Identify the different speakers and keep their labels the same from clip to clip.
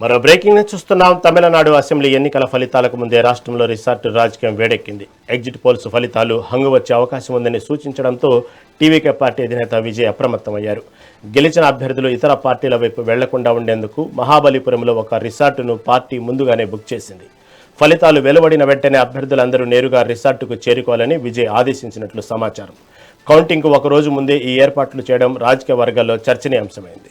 Speaker 1: మరో breaking news చూస్తున్నాం. Tamil Nadu assembly ఎన్నికల ఫలితాలకు ముందే రాష్ట్రంలో రిసార్ట్ రాజకీయం వేడెక్కింది. ఎగ్జిట్ పోల్స్ ఫలితాలు హంగు వచ్చే అవకాశం ఉందని సూచించడంతో టీవీకే పార్టీ అధినేత విజయ్ అప్రమత్తమయ్యారు. గెలిచిన అభ్యర్థులు ఇతర పార్టీల వైపు వెళ్లకుండా ఉండేందుకు మహాబలిపురంలో ఒక రిసార్టును పార్టీ ముందుగానే బుక్ చేసింది. ఫలితాలు వెలువడిన వెంటనే అభ్యర్థులందరూ నేరుగా రిసార్టుకు చేరుకోవాలని విజయ్ ఆదేశించినట్లు సమాచారం. కౌంటింగ్కు ఒక రోజు ముందే ఈ ఏర్పాట్లు చేయడం రాజకీయ వర్గాల్లో చర్చనీయాంశమైంది.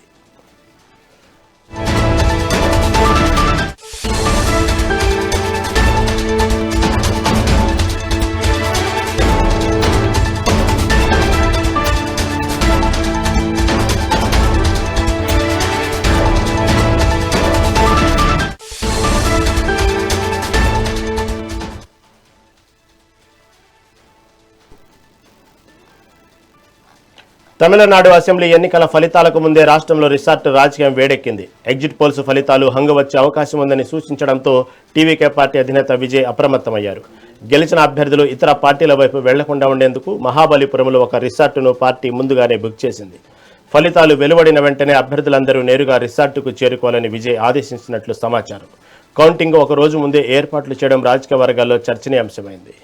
Speaker 1: తమిళనాడు అసెంబ్లీ ఎన్నికల ఫలితాలకు ముందే రాష్ట్రంలో రిసార్ట్ రాజకీయం వేడెక్కింది. ఎగ్జిట్ పోల్స్ ఫలితాలు హంగు వచ్చే అవకాశం ఉందని సూచించడంతో టీవీకే పార్టీ అధినేత విజయ్ అప్రమత్తమయ్యారు. గెలిచిన అభ్యర్థులు ఇతర పార్టీల వైపు వెళ్లకుండా ఉండేందుకు మహాబలిపురంలో ఒక రిసార్టును పార్టీ ముందుగానే బుక్ చేసింది. ఫలితాలు వెలువడిన వెంటనే అభ్యర్థులందరూ నేరుగా రిసార్టుకు చేరుకోవాలని విజయ్ ఆదేశించినట్లు సమాచారం. కౌంటింగ్ ఒక రోజు ముందే ఏర్పాట్లు చేయడం రాజకీయ వర్గాల్లో చర్చనీయాంశమైంది.